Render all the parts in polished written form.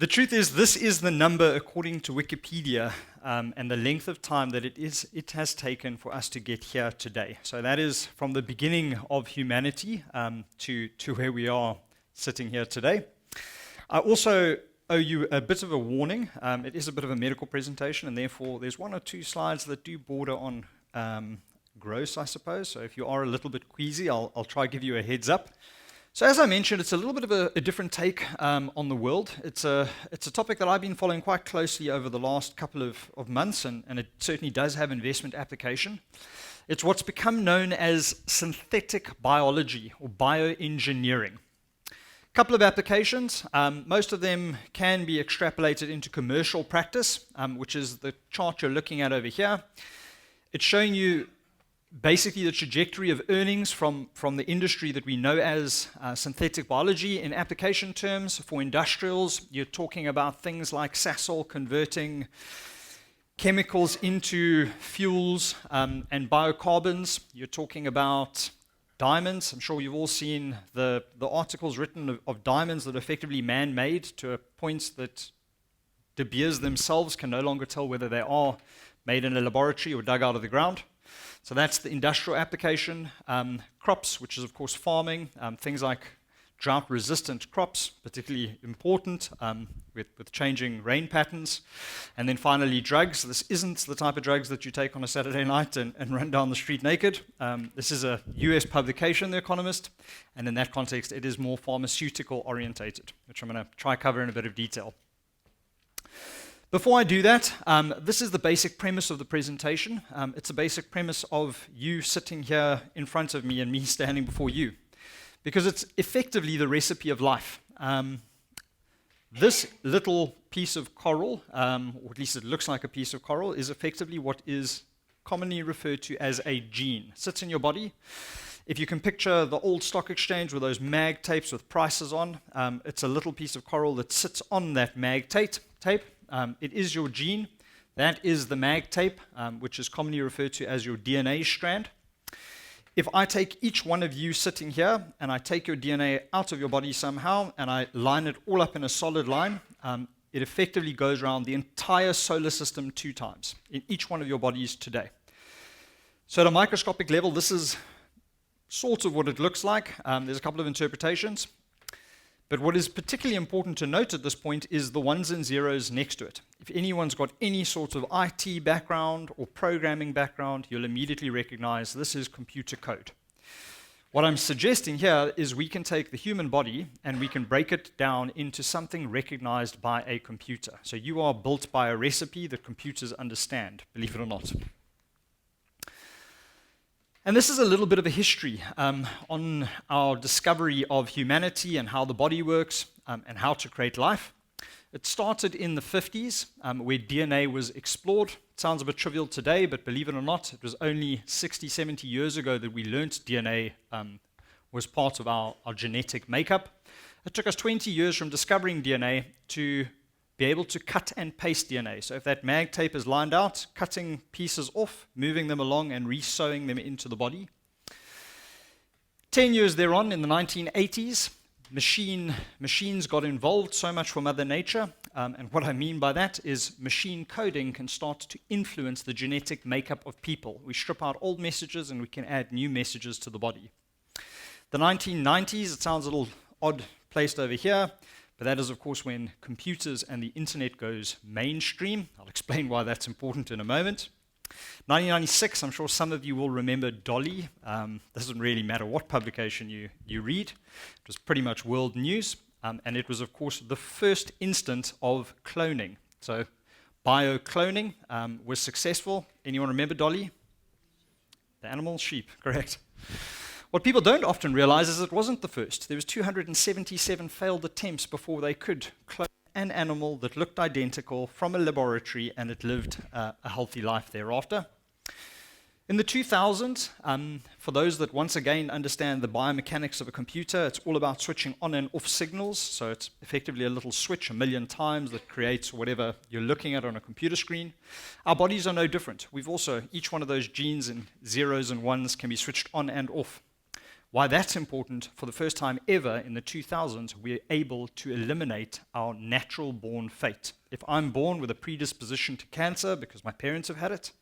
The truth is, this is the number according to Wikipedia and the length of time that it has taken for us to get here today. So that is from the beginning of humanity to where we are sitting here today. I also owe you a bit of a warning. It is a bit of a medical presentation, and therefore there's one or two slides that do border on gross, I suppose. So if you are a little bit queasy, I'll try to give you a heads up. So as I mentioned, it's a little bit of a different take on the world. It's a topic that I've been following quite closely over the last couple of months, and it certainly does have investment application. It's what's become known as synthetic biology or bioengineering. A couple of applications. Most of them can be extrapolated into commercial practice, which is the chart you're looking at over here. It's showing you basically the trajectory of earnings from the industry that we know as synthetic biology. In application terms, for industrials, you're talking about things like Sasol converting chemicals into fuels and biocarbons. You're talking about diamonds. I'm sure you've all seen the articles written of diamonds that are effectively man-made to a point that De Beers themselves can no longer tell whether they are made in a laboratory or dug out of the ground. So that's the industrial application. Crops, which is of course farming, things like drought-resistant crops, particularly important with changing rain patterns. And then finally drugs. This isn't the type of drugs that you take on a Saturday night and run down the street naked. This is a US publication, The Economist, and in that context it is more pharmaceutical orientated, which I'm going to try cover in a bit of detail. Before I do that, this is the basic premise of the presentation. It's a basic premise of you sitting here in front of me and me standing before you, because it's effectively the recipe of life. This little piece of coral, or at least it looks like a piece of coral, is effectively what is commonly referred to as a gene. It sits in your body. If you can picture the old stock exchange with those mag tapes with prices on, it's a little piece of coral that sits on that mag tape. It is your gene. That is the mag tape, which is commonly referred to as your DNA strand. If I take each one of you sitting here and I take your DNA out of your body somehow and I line it all up in a solid line, it effectively goes around the entire solar system 2 times in each one of your bodies today. So at a microscopic level, this is sort of what it looks like. There's a couple of interpretations. But what is particularly important to note at this point is the ones and zeros next to it. If anyone's got any sort of IT background or programming background, you'll immediately recognize this is computer code. What I'm suggesting here is we can take the human body and we can break it down into something recognized by a computer. So you are built by a recipe that computers understand, believe it or not. And this is a little bit of a history on our discovery of humanity and how the body works and how to create life. It started in the 50s where DNA was explored. It sounds a bit trivial today, but believe it or not, it was only 60, 70 years ago that we learnt DNA was part of our genetic makeup. It took us 20 years from discovering DNA to be able to cut and paste DNA. So if that mag tape is lined out, cutting pieces off, moving them along and re-sewing them into the body. 10 years thereon, in the 1980s, machines got involved so much for Mother Nature. And what I mean by that is machine coding can start to influence the genetic makeup of people. We strip out old messages and we can add new messages to the body. The 1990s, it sounds a little odd placed over here, but that is, of course, when computers and the internet goes mainstream. I'll explain why that's important in a moment. 1996, I'm sure some of you will remember Dolly. Doesn't really matter what publication you read. It was pretty much world news. And it was, of course, the first instance of cloning. So biocloning was successful. Anyone remember Dolly? The animal, sheep, correct. What people don't often realize is it wasn't the first. There was 277 failed attempts before they could clone an animal that looked identical from a laboratory, and it lived a healthy life thereafter. In the 2000s, for those that once again understand the biomechanics of a computer, it's all about switching on and off signals. So it's effectively a little switch 1,000,000 times that creates whatever you're looking at on a computer screen. Our bodies are no different. We've also, each one of those genes and zeros and ones can be switched on and off. Why that's important, for the first time ever in the 2000s, we're able to eliminate our natural-born fate. If I'm born with a predisposition to cancer because my parents have had it,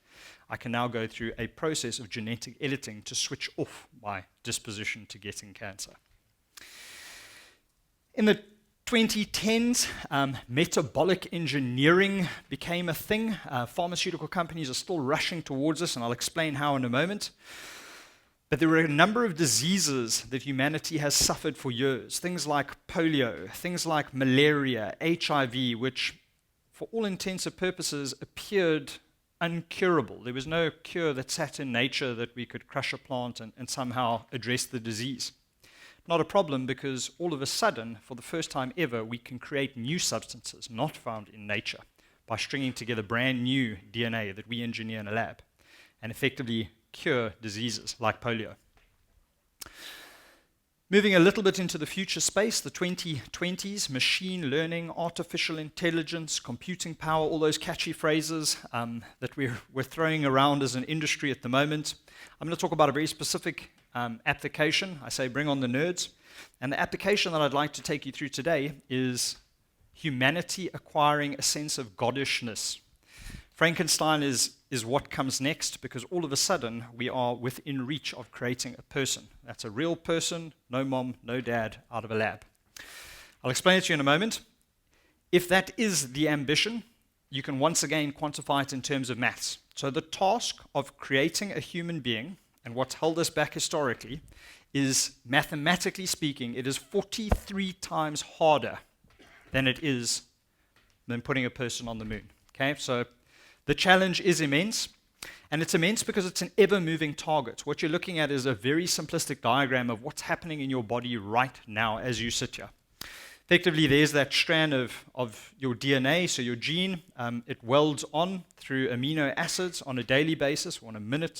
I can now go through a process of genetic editing to switch off my disposition to getting cancer. In the 2010s, metabolic engineering became a thing. Pharmaceutical companies are still rushing towards this, and I'll explain how in a moment. But there were a number of diseases that humanity has suffered for years. Things like polio, things like malaria, HIV, which for all intents and purposes appeared uncurable. There was no cure that sat in nature that we could crush a plant and somehow address the disease. Not a problem, because all of a sudden, for the first time ever, we can create new substances not found in nature by stringing together brand new DNA that we engineer in a lab and effectively cure diseases like polio. Moving a little bit into the future space, the 2020s, machine learning, artificial intelligence, computing power, all those catchy phrases that we're throwing around as an industry at the moment. I'm going to talk about a very specific application. I say bring on the nerds. And the application that I'd like to take you through today is humanity acquiring a sense of goddishness. Frankenstein is what comes next, because all of a sudden we are within reach of creating a person. That's a real person, no mom, no dad, out of a lab. I'll explain it to you in a moment. If that is the ambition, you can once again quantify it in terms of maths. So the task of creating a human being, and what's held us back historically, is, mathematically speaking, it is 43 times harder than it is than putting a person on the moon. Okay, so the challenge is immense, and it's immense because it's an ever-moving target. What you're looking at is a very simplistic diagram of what's happening in your body right now as you sit here. Effectively, there's that strand of your DNA, so your gene. It welds on through amino acids on a daily basis, or on a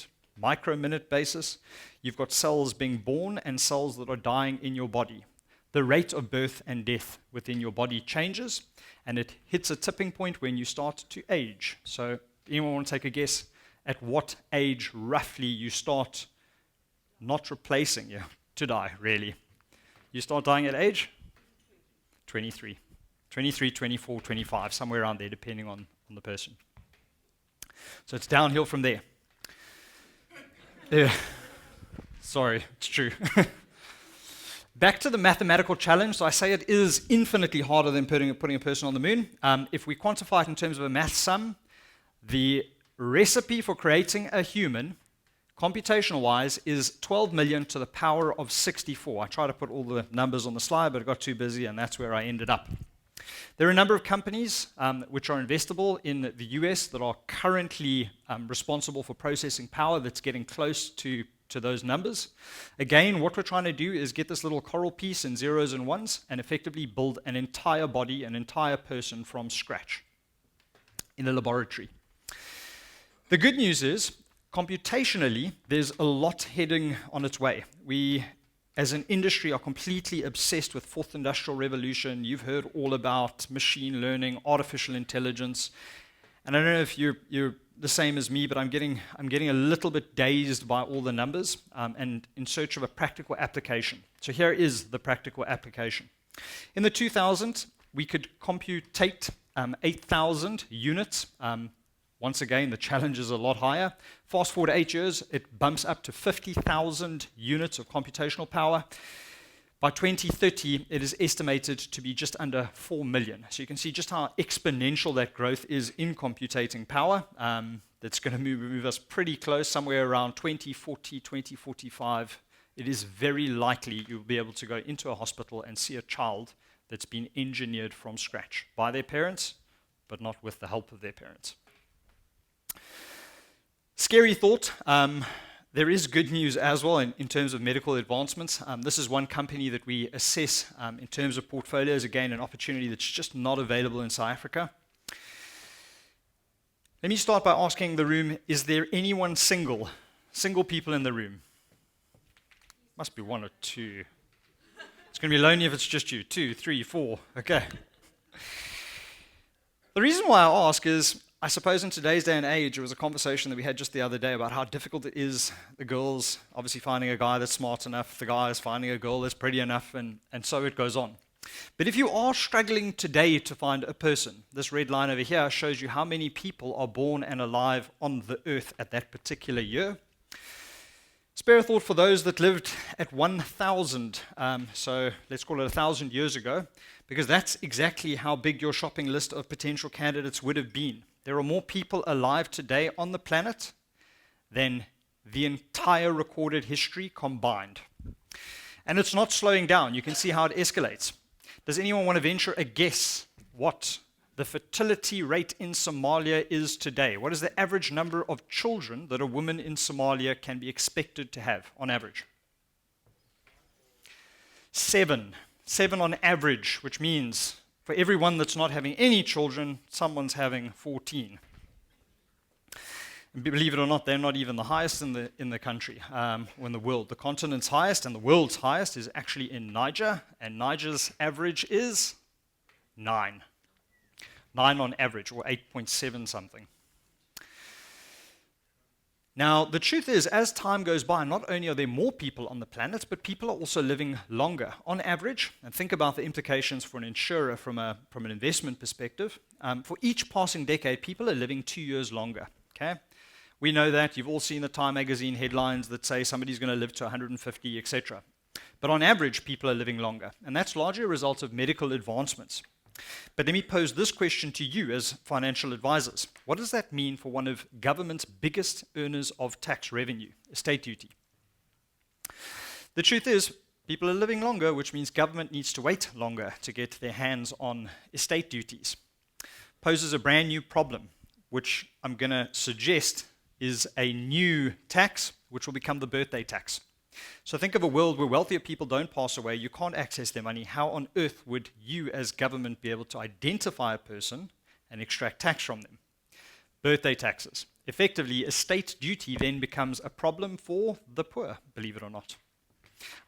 micro-minute basis. You've got cells being born and cells that are dying in your body. The rate of birth and death within your body changes, and it hits a tipping point when you start to age. So anyone want to take a guess at what age roughly you start not replacing you to die, really? You start dying at age? 23. 23, 24, 25, somewhere around there, depending on the person. So it's downhill from there. Yeah. Sorry, it's true. Back to the mathematical challenge. So I say it is infinitely harder than putting a person on the moon. If we quantify it in terms of a math sum, the recipe for creating a human, computational-wise, is 12 million to the power of 64. I tried to put all the numbers on the slide, but I got too busy, and that's where I ended up. There are a number of companies which are investable in the US that are currently responsible for processing power that's getting close to those numbers. Again, what we're trying to do is get this little coral piece in zeros and ones and effectively build an entire body, an entire person from scratch in a laboratory. The good news is, computationally, there's a lot heading on its way. We, as an industry, are completely obsessed with fourth industrial revolution. You've heard all about machine learning, artificial intelligence. And I don't know if you're the same as me, but I'm getting a little bit dazed by all the numbers and in search of a practical application. So here is the practical application. In the 2000s, we could computate 8,000 units. Once again, the challenge is a lot higher. Fast forward 8 years, it bumps up to 50,000 units of computational power. By 2030, it is estimated to be just under 4 million. So you can see just how exponential that growth is in computating power. That's going to move us pretty close, somewhere around 2040, 2045. It is very likely you'll be able to go into a hospital and see a child that's been engineered from scratch by their parents, but not with the help of their parents. Scary thought. There is good news as well in terms of medical advancements. This is one company that we assess in terms of portfolios. Again, an opportunity that's just not available in South Africa. Let me start by asking the room, is there anyone single? Single people in the room? Must be one or two. It's going to be lonely if it's just you. 2, 3, 4. Okay. The reason why I ask is, I suppose in today's day and age, it was a conversation that we had just the other day about how difficult it is, the girls obviously finding a guy that's smart enough, the guys finding a girl that's pretty enough, and so it goes on. But if you are struggling today to find a person, this red line over here shows you how many people are born and alive on the earth at that particular year. Spare a thought for those that lived at 1,000, so let's call it 1,000 years ago, because that's exactly how big your shopping list of potential candidates would have been. There are more people alive today on the planet than the entire recorded history combined. And it's not slowing down. You can see how it escalates. Does anyone want to venture a guess what the fertility rate in Somalia is today? What is the average number of children that a woman in Somalia can be expected to have on average? 7. 7 on average, which means for everyone that's not having any children, someone's having 14. And believe it or not, they're not even the highest in the country, or in the world. The continent's highest and the world's highest is actually in Niger, and Niger's average is 9. 9 on average, or 8.7 something. Now, the truth is, as time goes by, not only are there more people on the planet, but people are also living longer. On average, and think about the implications for an insurer from an investment perspective, for each passing decade, people are living 2 years longer, okay? We know that. You've all seen the Time magazine headlines that say somebody's going to live to 150, etc. But on average, people are living longer, and that's largely a result of medical advancements. But let me pose this question to you as financial advisors. What does that mean for one of government's biggest earners of tax revenue, estate duty? The truth is, people are living longer, which means government needs to wait longer to get their hands on estate duties. Poses a brand new problem, which I'm going to suggest is a new tax, which will become the birthday tax. So think of a world where wealthier people don't pass away, you can't access their money. How on earth would you as government be able to identify a person and extract tax from them? Birthday taxes. Effectively, estate duty then becomes a problem for the poor, believe it or not.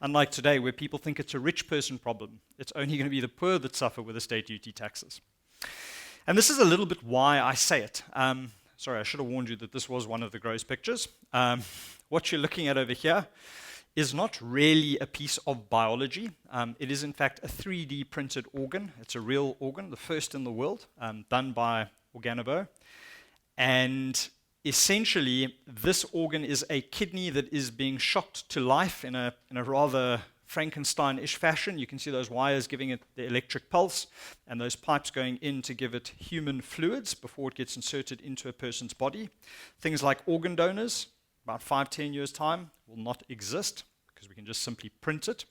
Unlike today, where people think it's a rich person problem, it's only going to be the poor that suffer with estate duty taxes. And this is a little bit why I say it. Sorry, I should have warned you that this was one of the gross pictures. What you're looking at over here is not really a piece of biology. It is, in fact, a 3D printed organ. It's a real organ, the first in the world, done by Organovo. And essentially, this organ is a kidney that is being shocked to life in a rather Frankenstein-ish fashion. You can see those wires giving it the electric pulse, and those pipes going in to give it human fluids before it gets inserted into a person's body. Things like organ donors, about 5-10 years' time, will not exist because we can just simply print it.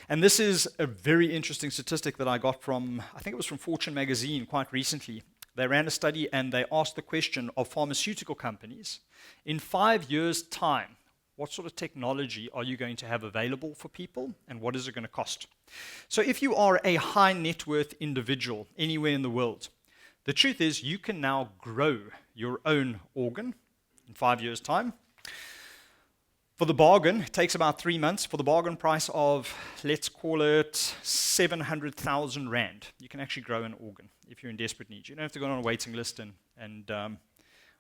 And this is a very interesting statistic that I got from, I think it was from Fortune magazine quite recently. They ran a study and they asked the question of pharmaceutical companies, in 5 years' time, what sort of technology are you going to have available for people, and what is it going to cost? So if you are a high net worth individual anywhere in the world, the truth is you can now grow your own organ in 5 years' time. For the bargain, it takes about 3 months. For the bargain price of, let's call it 700,000 Rand, you can actually grow an organ if you're in desperate need. You don't have to go on a waiting list and I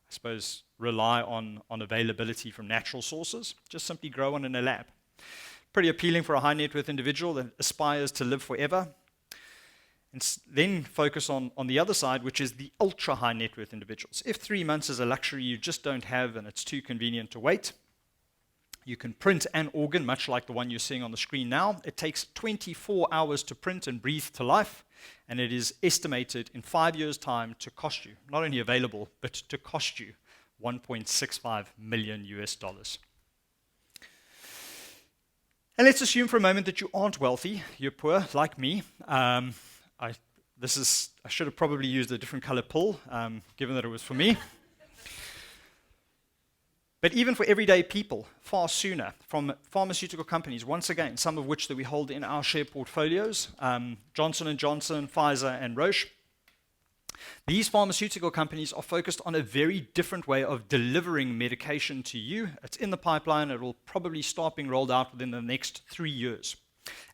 suppose, rely on availability from natural sources. Just simply grow one in a lab. Pretty appealing for a high net worth individual that aspires to live forever. And then focus on the other side, which is the ultra high net worth individuals. If 3 months is a luxury you just don't have and it's too convenient to wait, you can print an organ, much like the one you're seeing on the screen now. It takes 24 hours to print and breathe to life, and it is estimated in 5 years' time to cost you, not only available, but to cost you $1.65 million. And let's assume for a moment that you aren't wealthy, you're poor, like me. I should have probably used a different color pill, given that it was for me. But even for everyday people, far sooner, from pharmaceutical companies, once again, some of which that we hold in our share portfolios, Johnson & Johnson, Pfizer, and Roche. These pharmaceutical companies are focused on a very different way of delivering medication to you. It's in the pipeline. It will probably start being rolled out within the next 3 years.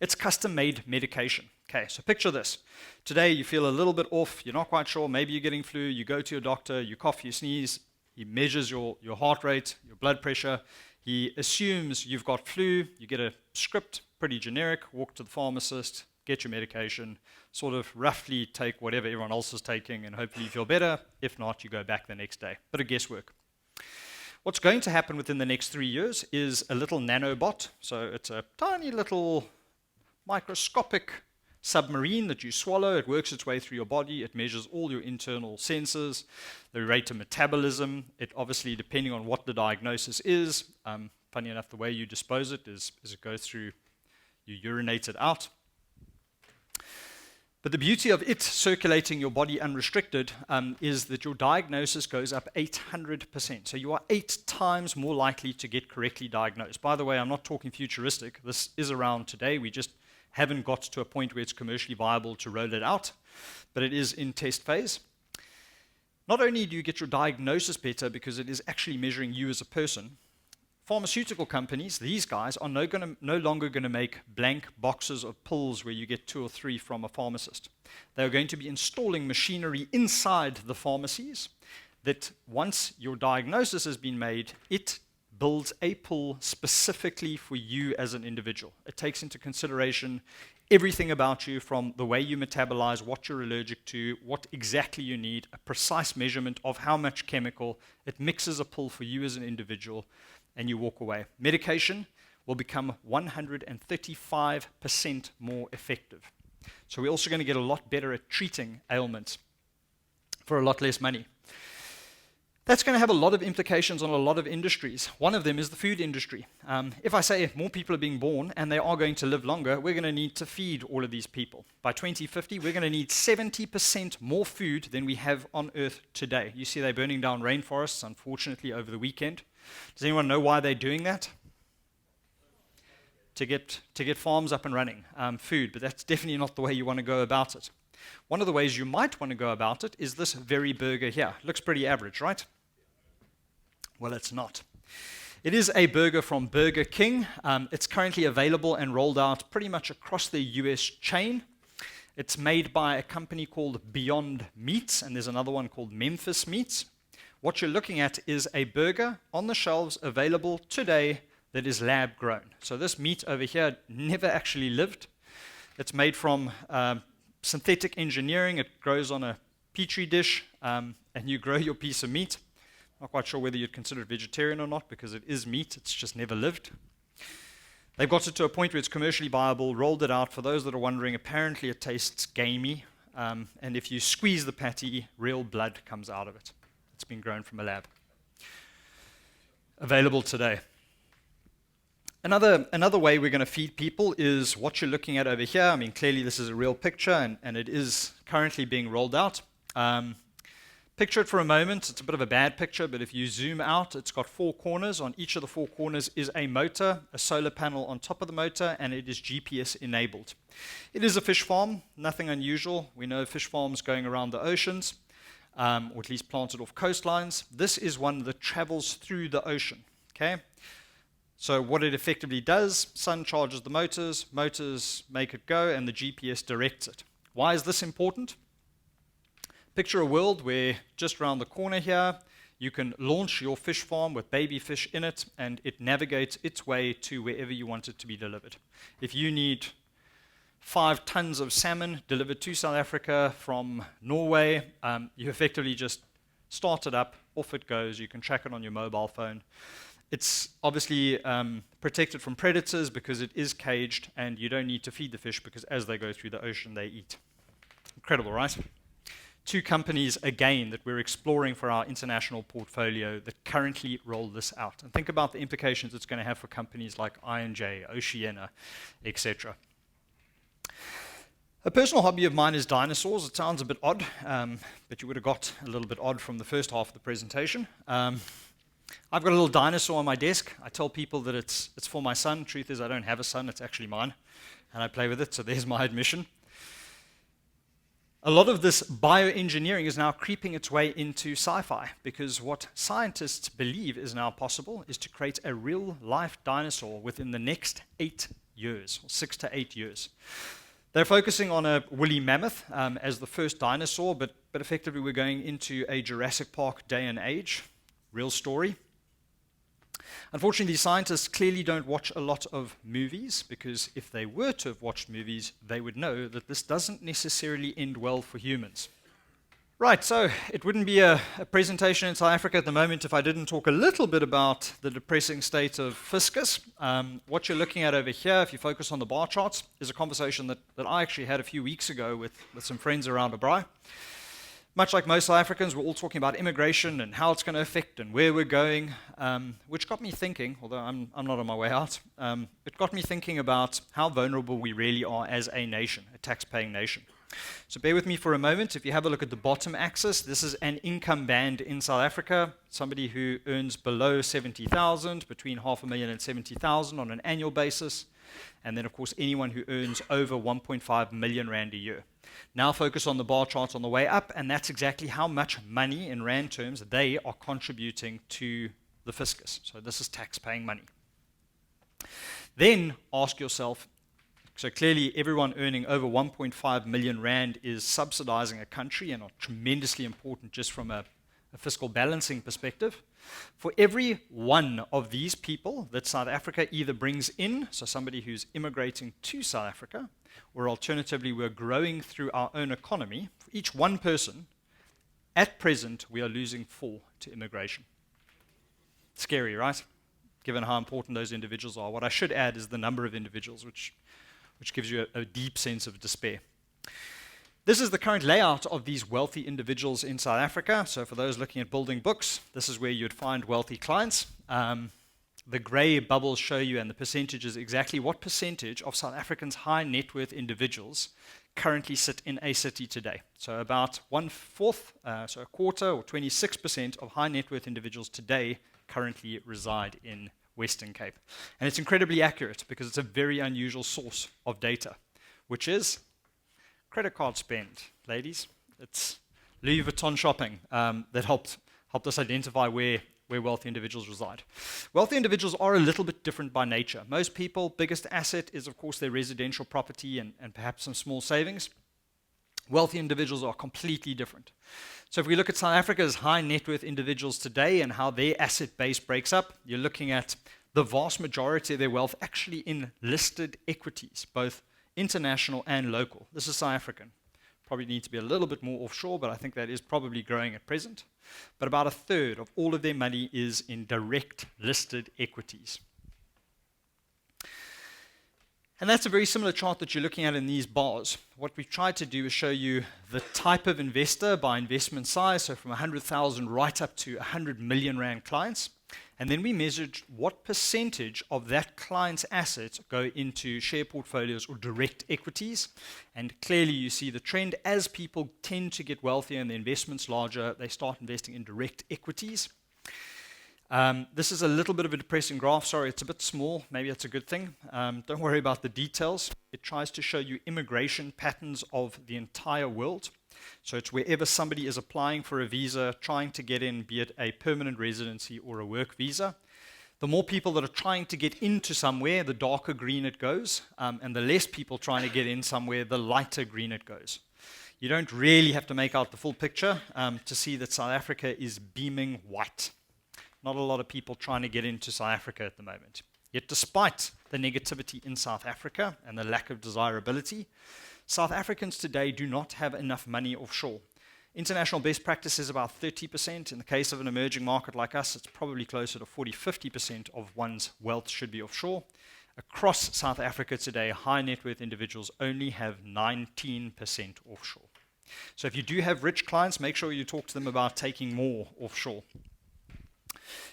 It's custom-made medication. Okay, so picture this. Today you feel a little bit off, you're not quite sure, maybe you're getting flu, you go to your doctor, you cough, you sneeze, he measures your heart rate, your blood pressure, he assumes you've got flu, you get a script, pretty generic, walk to the pharmacist, get your medication, sort of roughly take whatever everyone else is taking and hopefully you feel better. If not, you go back the next day. Bit of guesswork. What's going to happen within the next 3 years is a little nanobot. So it's a tiny little microscopic submarine that you swallow. It works its way through your body. It measures all your internal sensors, the rate of metabolism. It obviously, depending on what the diagnosis is, funny enough, the way you dispose it is it goes through, you urinate it out. But the beauty of it circulating your body unrestricted is that your diagnosis goes up 800%. So you are 8 times more likely to get correctly diagnosed. By the way, I'm not talking futuristic. This is around today. We just haven't got to a point where it's commercially viable to roll it out, but it is in test phase. Not only do you get your diagnosis better because it is actually measuring you as a person, pharmaceutical companies, these guys, are no longer going to make blank boxes of pills where you get 2 or 3 from a pharmacist. They are going to be installing machinery inside the pharmacies that once your diagnosis has been made, it builds a pill specifically for you as an individual. It takes into consideration everything about you, from the way you metabolize, what you're allergic to, what exactly you need, a precise measurement of how much chemical. It mixes a pill for you as an individual, and you walk away. Medication will become 135% more effective. So we're also going to get a lot better at treating ailments for a lot less money. That's going to have a lot of implications on a lot of industries. One of them is the food industry. If I say more people are being born and they are going to live longer, we're going to need to feed all of these people. By 2050, we're going to need 70% more food than we have on Earth today. You see they're burning down rainforests, unfortunately, over the weekend. Does anyone know why they're doing that? To get farms up and running, food, but that's definitely not the way you want to go about it. One of the ways you might want to go about it is this very burger here. Looks pretty average, right? Well, it's not. It is a burger from Burger King. It's currently available and rolled out pretty much across the US chain. It's made by a company called Beyond Meats, and there's another one called Memphis Meats. What you're looking at is a burger on the shelves available today that is lab grown. So this meat over here never actually lived. It's made from synthetic engineering. It grows on a petri dish, and you grow your piece of meat. Not quite sure whether you'd consider it vegetarian or not, because it is meat, it's just never lived. They've got it to a point where it's commercially viable, rolled it out. For those that are wondering, apparently it tastes gamey, and if you squeeze the patty, real blood comes out of it. It's been grown from a lab. Available today. Another way we're going to feed people is what you're looking at over here. I mean, clearly this is a real picture, and it is currently being rolled out. Picture it for a moment. It's a bit of a bad picture, but if you zoom out, it's got 4 corners. On each of the 4 corners is a motor, a solar panel on top of the motor, and it is GPS enabled. It is a fish farm, nothing unusual. We know fish farms going around the oceans, or at least planted off coastlines. This is one that travels through the ocean, okay? So what it effectively does, sun charges the motors make it go, and the GPS directs it. Why is this important? Picture a world where just around the corner here, you can launch your fish farm with baby fish in it, and it navigates its way to wherever you want it to be delivered. If you need 5 tons of salmon delivered to South Africa from Norway, you effectively just start it up, off it goes. You can track it on your mobile phone. It's obviously protected from predators because it is caged, and you don't need to feed the fish because as they go through the ocean, they eat. Incredible, right? 2 companies, again, that we're exploring for our international portfolio that currently roll this out. And think about the implications it's going to have for companies like I&J, Oceana, etc. A personal hobby of mine is dinosaurs. It sounds a bit odd, but you would have got a little bit odd from the first half of the presentation. I've got a little dinosaur on my desk. I tell people that it's for my son. Truth is, I don't have a son. It's actually mine, and I play with it, so there's my admission. A lot of this bioengineering is now creeping its way into sci-fi, because what scientists believe is now possible is to create a real-life dinosaur within the next 8 years, or 6 to 8 years. They're focusing on a woolly mammoth as the first dinosaur, but effectively we're going into a Jurassic Park day and age. Real story. Unfortunately, these scientists clearly don't watch a lot of movies, because if they were to have watched movies, they would know that this doesn't necessarily end well for humans. Right, so it wouldn't be a presentation in South Africa at the moment if I didn't talk a little bit about the depressing state of fiscus. What you're looking at over here, if you focus on the bar charts, is a conversation that I actually had a few weeks ago with some friends around a braai. Much like most South Africans, we're all talking about immigration and how it's going to affect and where we're going, which got me thinking, although I'm not on my way out, it got me thinking about how vulnerable we really are as a nation, a tax-paying nation. So bear with me for a moment. If you have a look at the bottom axis, this is an income band in South Africa. Somebody who earns below 70,000, between 500,000 and 70,000 on an annual basis. And then, of course, anyone who earns over 1.5 million rand a year. Now focus on the bar chart on the way up, and that's exactly how much money in rand terms they are contributing to the fiscus. So this is tax-paying money. Then ask yourself, so clearly everyone earning over 1.5 million rand is subsidizing a country and are tremendously important just from a fiscal balancing perspective. For every one of these people that South Africa either brings in, so somebody who's immigrating to South Africa, or alternatively we're growing through our own economy, for each one person, at present we are losing 4 to immigration. Scary, right? Given how important those individuals are. What I should add is the number of individuals, which gives you a deep sense of despair. This is the current layout of these wealthy individuals in South Africa. So for those looking at building books, this is where you'd find wealthy clients. The gray bubbles show you, and the percentages, exactly what percentage of South Africans' high net worth individuals currently sit in a city today. So about 1/4, so a quarter or 26% of high net worth individuals today currently reside in Western Cape. And it's incredibly accurate because it's a very unusual source of data, which is credit card spend, ladies. It's Louis Vuitton shopping that helped us identify where wealthy individuals reside. Wealthy individuals are a little bit different by nature. Most people, biggest asset is, of course, their residential property and perhaps some small savings. Wealthy individuals are completely different. So if we look at South Africa's high net worth individuals today and how their asset base breaks up, you're looking at the vast majority of their wealth actually in listed equities, both international and local. This is South African. Probably need to be a little bit more offshore, but I think that is probably growing at present. But about 1/3 of all of their money is in direct listed equities. And that's a very similar chart that you're looking at in these bars. What we've tried to do is show you the type of investor by investment size, so from 100,000 right up to 100 million rand clients. And then we measured what percentage of that client's assets go into share portfolios or direct equities. And clearly you see the trend as people tend to get wealthier and the investments larger, they start investing in direct equities. This is a little bit of a depressing graph. Sorry, it's a bit small. Maybe that's a good thing. Don't worry about the details. It tries to show you immigration patterns of the entire world. So it's wherever somebody is applying for a visa, trying to get in, be it a permanent residency or a work visa. The more people that are trying to get into somewhere, the darker green it goes, and the less people trying to get in somewhere, the lighter green it goes. You don't really have to make out the full picture to see that South Africa is beaming white. Not a lot of people trying to get into South Africa at the moment. Yet despite the negativity in South Africa and the lack of desirability, South Africans today do not have enough money offshore. International best practice is about 30%. In the case of an emerging market like us, it's probably closer to 40-50% of one's wealth should be offshore. Across South Africa today, high net worth individuals only have 19% offshore. So if you do have rich clients, make sure you talk to them about taking more offshore.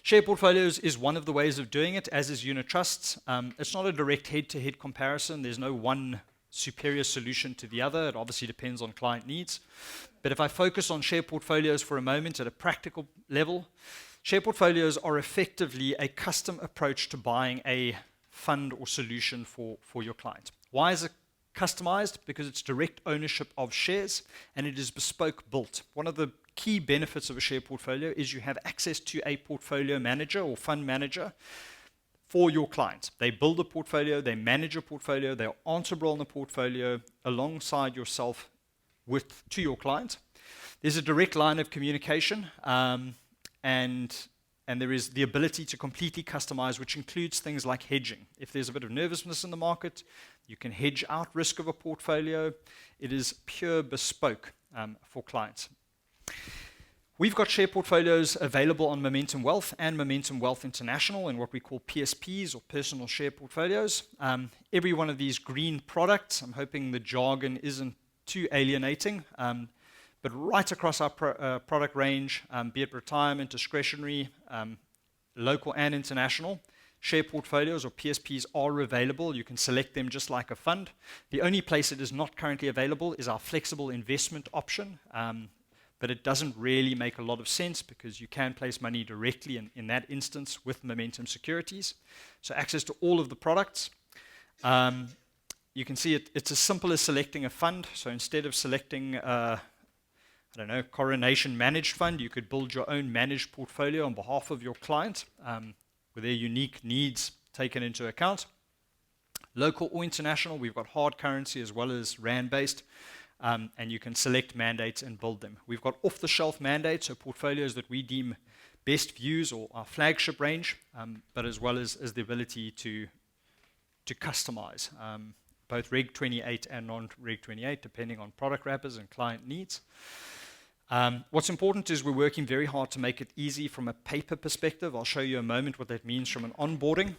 Share portfolios is one of the ways of doing it, as is unit trusts. It's not a direct head-to-head comparison. There's no one superior solution to the other. It obviously depends on client needs. But if I focus on share portfolios for a moment at a practical level, share portfolios are effectively a custom approach to buying a fund or solution for your client. Why is it customized? Because it's direct ownership of shares and it is bespoke built. One of the key benefits of a share portfolio is you have access to a portfolio manager or fund manager for your client. They build a portfolio, they manage a portfolio, they're answerable on the portfolio alongside yourself to your client. There's a direct line of communication, and there is the ability to completely customize, which includes things like hedging. If there's a bit of nervousness in the market, you can hedge out risk of a portfolio. It is pure bespoke for clients. We've got share portfolios available on Momentum Wealth and Momentum Wealth International in what we call PSPs, or personal share portfolios. Every one of these green products, I'm hoping the jargon isn't too alienating, but right across our product range, be it retirement, discretionary, local and international, share portfolios or PSPs are available. You can select them just like a fund. The only place it is not currently available is our flexible investment option, but it doesn't really make a lot of sense because you can place money directly in that instance with Momentum Securities. So access to all of the products. You can see it's as simple as selecting a fund. So instead of selecting Coronation Managed Fund, you could build your own managed portfolio on behalf of your client with their unique needs taken into account. Local or international, we've got hard currency as well as rand-based, and you can select mandates and build them. We've got off-the-shelf mandates, so portfolios that we deem best views or our flagship range, but as well as the ability to customize both Reg 28 and non-Reg 28, depending on product wrappers and client needs. What's important is we're working very hard to make it easy from a paper perspective. I'll show you a moment what that means from an onboarding,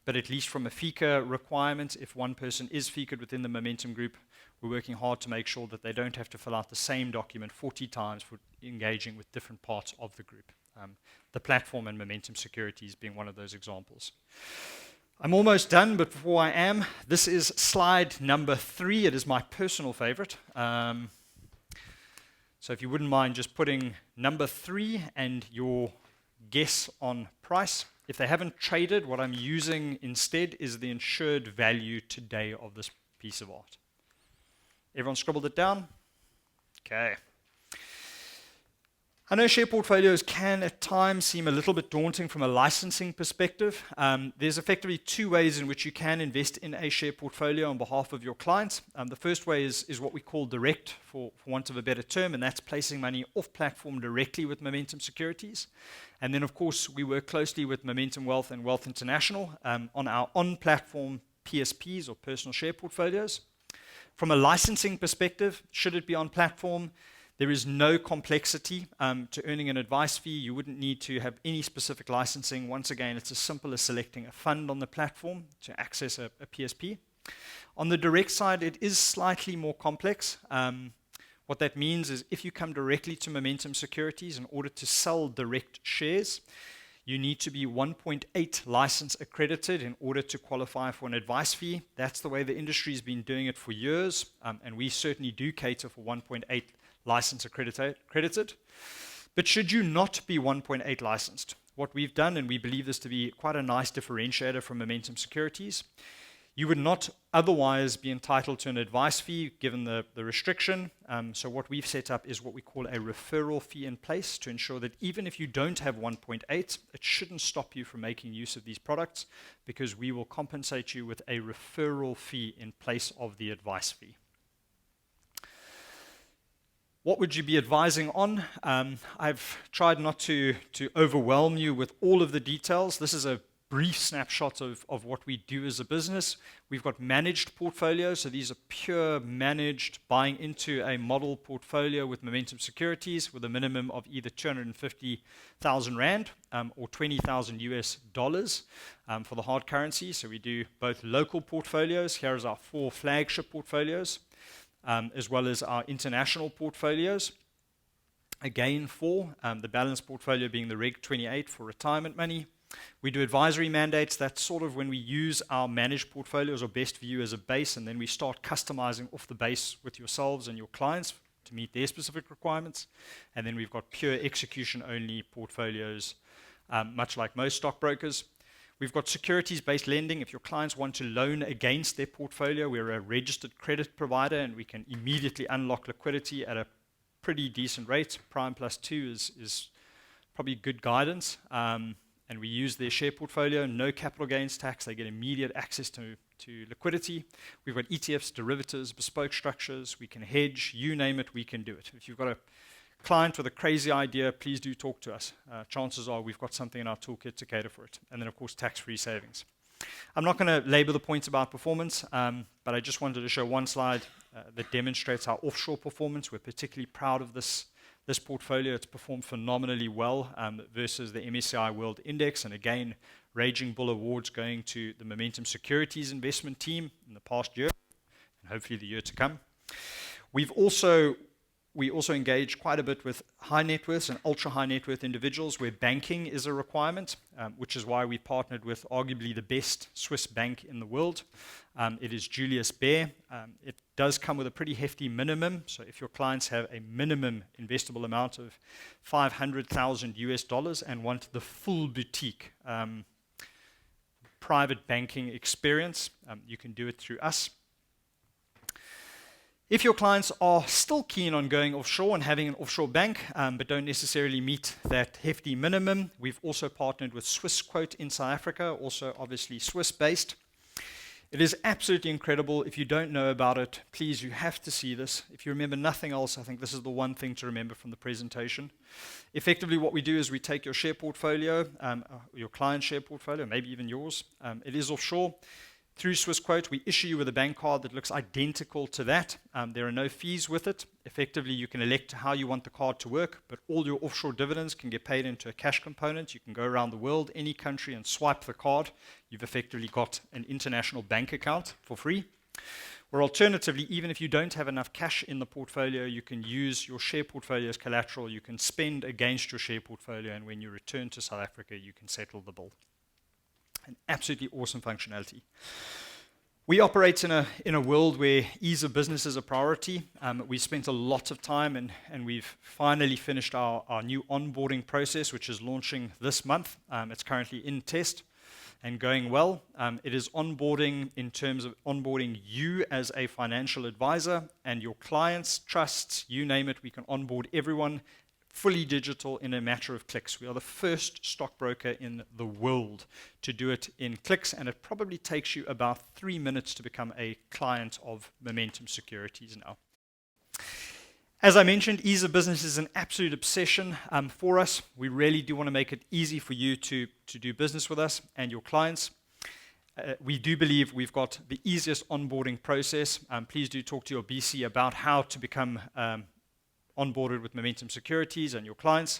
but at least from a FICA requirement, if one person is FICA'd within the Momentum Group, we're working hard to make sure that they don't have to fill out the same document 40 times for engaging with different parts of the group. The platform and Momentum Securities being one of those examples. I'm almost done, but before I am, this is slide number 3. It is my personal favorite. So if you wouldn't mind just putting number 3 and your guess on price. If they haven't traded, what I'm using instead is the insured value today of this piece of art. Everyone scribbled it down? Okay. I know share portfolios can at times seem a little bit daunting from a licensing perspective. There's effectively 2 ways in which you can invest in a share portfolio on behalf of your clients. The first way is what we call direct, for want of a better term, and that's placing money off platform directly with Momentum Securities. And then, of course, we work closely with Momentum Wealth and Wealth International on our on-platform PSPs or personal share portfolios. From a licensing perspective, should it be on platform, there is no complexity to earning an advice fee. You wouldn't need to have any specific licensing. Once again, it's as simple as selecting a fund on the platform to access a PSP. On the direct side, it is slightly more complex. What that means is if you come directly to Momentum Securities in order to sell direct shares, you need to be 1.8 license accredited in order to qualify for an advice fee. That's the way the industry's been doing it for years, and we certainly do cater for 1.8 license accredited. But should you not be 1.8 licensed, what we've done, and we believe this to be quite a nice differentiator from Momentum Securities, you would not otherwise be entitled to an advice fee given the restriction. So what we've set up is what we call a referral fee in place to ensure that even if you don't have 1.8, it shouldn't stop you from making use of these products because we will compensate you with a referral fee in place of the advice fee. What would you be advising on? I've tried not to overwhelm you with all of the details. This is a brief snapshot of what we do as a business. We've got managed portfolios, so these are pure managed, buying into a model portfolio with Momentum Securities with a minimum of either 250,000 Rand or $20,000 US for the hard currency. So we do both local portfolios. Here's our 4 flagship portfolios, as well as our international portfolios. Again, 4, the balanced portfolio being the Reg 28 for retirement money. We do advisory mandates. That's sort of when we use our managed portfolios or best view as a base, and then we start customizing off the base with yourselves and your clients to meet their specific requirements. And then we've got pure execution-only portfolios, much like most stockbrokers. We've got securities-based lending. If your clients want to loan against their portfolio, we're a registered credit provider, and we can immediately unlock liquidity at a pretty decent rate. Prime plus 2 is probably good guidance. and we use their share portfolio, no capital gains tax. They get immediate access to liquidity. We've got ETFs, derivatives, bespoke structures. We can hedge, you name it, we can do it. If you've got a client with a crazy idea, please do talk to us. Chances are we've got something in our toolkit to cater for it. And then, of course, tax-free savings. I'm not going to labor the points about performance, but I just wanted to show one slide that demonstrates our offshore performance. We're particularly proud of this portfolio. It's performed phenomenally well versus the MSCI World Index. And again, Raging Bull Awards going to the Momentum Securities investment team in the past year, and hopefully the year to come. We also engage quite a bit with high net worths and ultra high net worth individuals where banking is a requirement, which is why we partnered with arguably the best Swiss bank in the world. It is Julius Baer. It does come with a pretty hefty minimum. So if your clients have a minimum investable amount of $500,000 and want the full boutique private banking experience, you can do it through us. If your clients are still keen on going offshore and having an offshore bank, but don't necessarily meet that hefty minimum, we've also partnered with Swissquote in South Africa, also obviously Swiss-based. It is absolutely incredible. If you don't know about it, please, you have to see this. If you remember nothing else, I think this is the one thing to remember from the presentation. Effectively, what we do is we take your share portfolio, your client's share portfolio, maybe even yours. It is offshore. Through Swissquote, we issue you with a bank card that looks identical to that. There are no fees with it. Effectively, you can elect how you want the card to work, but all your offshore dividends can get paid into a cash component. You can go around the world, any country, and swipe the card. You've effectively got an international bank account for free. Or alternatively, even if you don't have enough cash in the portfolio, you can use your share portfolio as collateral. You can spend against your share portfolio, and when you return to South Africa, you can settle the bill. An absolutely awesome functionality. We operate in a world where ease of business is a priority. We spent a lot of time and we've finally finished our new onboarding process, which is launching this month. It's currently in test and going well. It is onboarding in terms of onboarding you as a financial advisor and your clients, trusts, you name it. We can onboard everyone fully digital in a matter of clicks. We are the first stockbroker in the world to do it in clicks, and it probably takes you about 3 minutes to become a client of Momentum Securities now. As I mentioned, ease of business is an absolute obsession for us. We really do want to make it easy for you to do business with us and your clients. We do believe we've got the easiest onboarding process. Please do talk to your BC about how to become onboarded with Momentum Securities and your clients.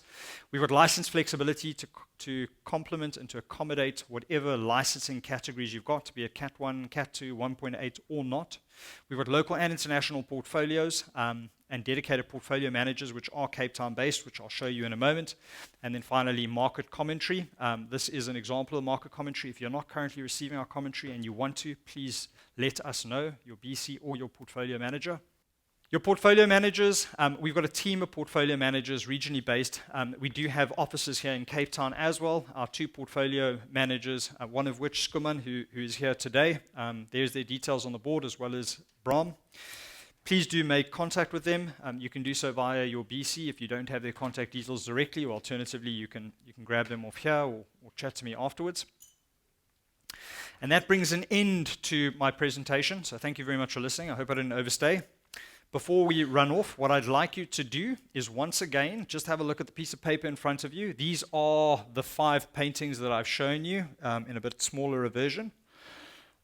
We've got license flexibility to complement and to accommodate whatever licensing categories you've got, to be a Cat 1, Cat 2, 1.8 or not. We've got local and international portfolios and dedicated portfolio managers, which are Cape Town based, which I'll show you in a moment. And then finally, market commentary. This is an example of market commentary. If you're not currently receiving our commentary and you want to, please let us know, your BC or your portfolio manager. Your portfolio managers, we've got a team of portfolio managers regionally based. We do have offices here in Cape Town as well. Our 2 portfolio managers, one of which, Skuman, who is here today. There's their details on the board, as well as Bram. Please do make contact with them. You can do so via your BC if you don't have their contact details directly, or alternatively, you can grab them off here or chat to me afterwards. And that brings an end to my presentation. So thank you very much for listening. I hope I didn't overstay. Before we run off, what I'd like you to do is once again, just have a look at the piece of paper in front of you. These are the 5 paintings that I've shown you in a bit smaller a version.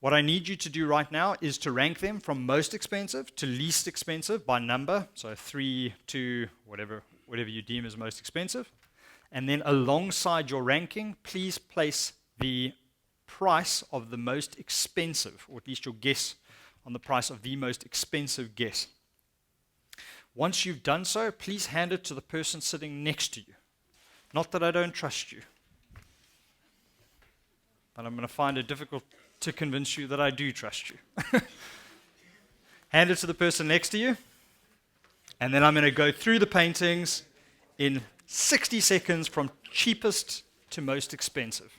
What I need you to do right now is to rank them from most expensive to least expensive by number. So 3, 2, whatever you deem as most expensive. And then alongside your ranking, please place the price of the most expensive, or at least your guess on the price of the most expensive guess. Once you've done so, please hand it to the person sitting next to you. Not that I don't trust you, but I'm going to find it difficult to convince you that I do trust you. Hand it to the person next to you, and then I'm going to go through the paintings in 60 seconds from cheapest to most expensive.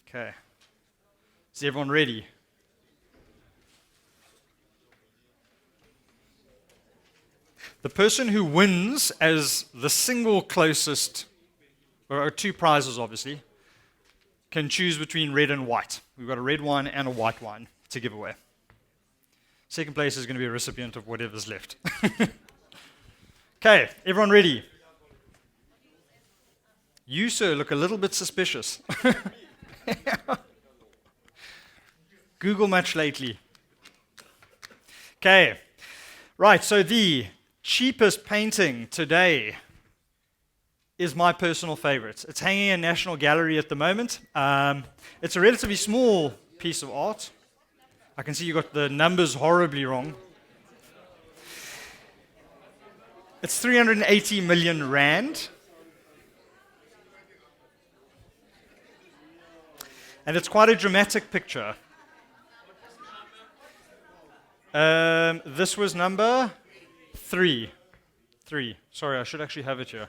Okay. Is everyone ready? The person who wins as the single closest, or 2 prizes obviously, can choose between red and white. We've got a red wine and a white wine to give away. Second place is going to be a recipient of whatever's left. Okay, everyone ready? You, sir, look a little bit suspicious. Google much lately. Okay, right, so the cheapest painting today is my personal favorite. It's hanging in National Gallery at the moment. It's a relatively small piece of art. I can see you got the numbers horribly wrong. It's 380 million rand. And it's quite a dramatic picture. This was number 3. Sorry, I should actually have it here.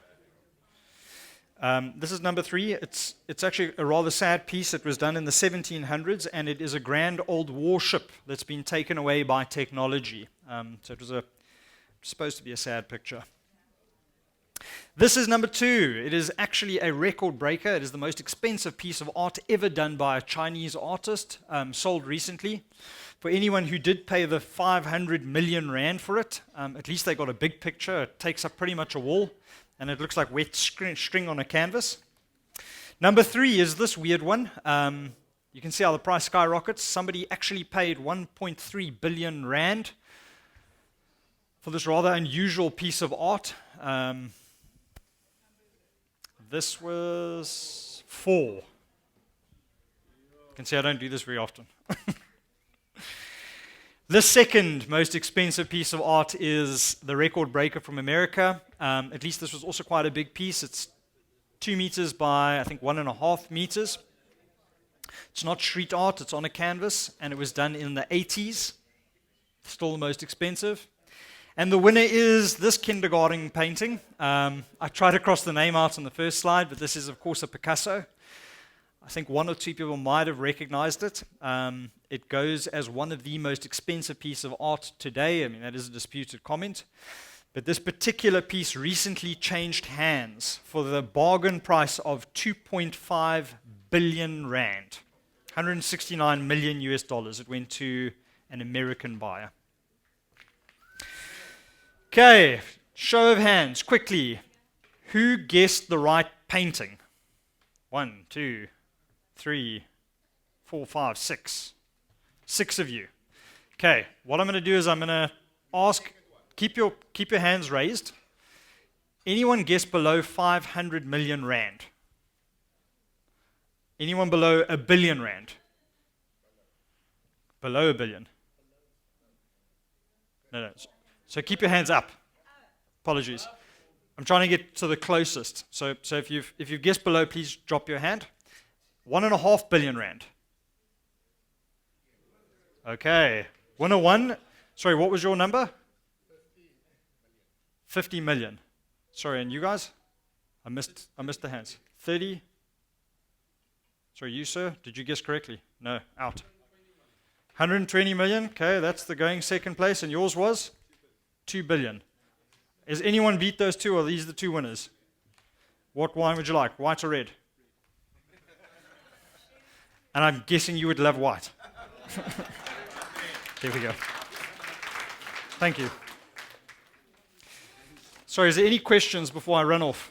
This is number 3. It's actually a rather sad piece. It was done in the 1700s, and it is a grand old warship that's been taken away by technology. So it was supposed to be a sad picture. This is number 2. It is actually a record breaker. It is the most expensive piece of art ever done by a Chinese artist, sold recently. For anyone who did pay the 500 million rand for it, at least they got a big picture. It takes up pretty much a wall, and it looks like wet string on a canvas. Number 3 is this weird one. You can see how the price skyrockets. Somebody actually paid 1.3 billion rand for this rather unusual piece of art. This was 4. You can see I don't do this very often. The second most expensive piece of art is the record breaker from America. At least this was also quite a big piece. It's 2 meters by, I think, 1.5 meters. It's not street art, it's on a canvas, and it was done in the 80s. Still the most expensive. And the winner is this kindergarten painting. I tried to cross the name out on the first slide, but this is, of course, a Picasso. I think 1 or 2 people might have recognized it. It goes as one of the most expensive pieces of art today. I mean, that is a disputed comment. But this particular piece recently changed hands for the bargain price of 2.5 billion rand. 169 million US dollars. It went to an American buyer. Okay, show of hands, quickly. Who guessed the right painting? 1, 2, 3, 4, 5, 6. 6 of you. Okay, what I'm going to do is I'm going to ask, keep your hands raised. Anyone guess below 500 million rand? Anyone below 1 billion rand? Below 1 billion? No. So keep your hands up. Apologies. I'm trying to get to the closest. So if you've guessed below, please drop your hand. 1.5 billion rand. Okay. Winner 1. Sorry, what was your number? 50 million. Sorry, and you guys? I missed the hands. 30. Sorry, you, sir? Did you guess correctly? No, out. 120 million. Okay, that's the going second place. And yours was? 2 billion. Has anyone beat those 2, or are these the 2 winners? What wine would you like, white or red? And I'm guessing you would love white. There we go. Thank you. Sorry, is there any questions before I run off?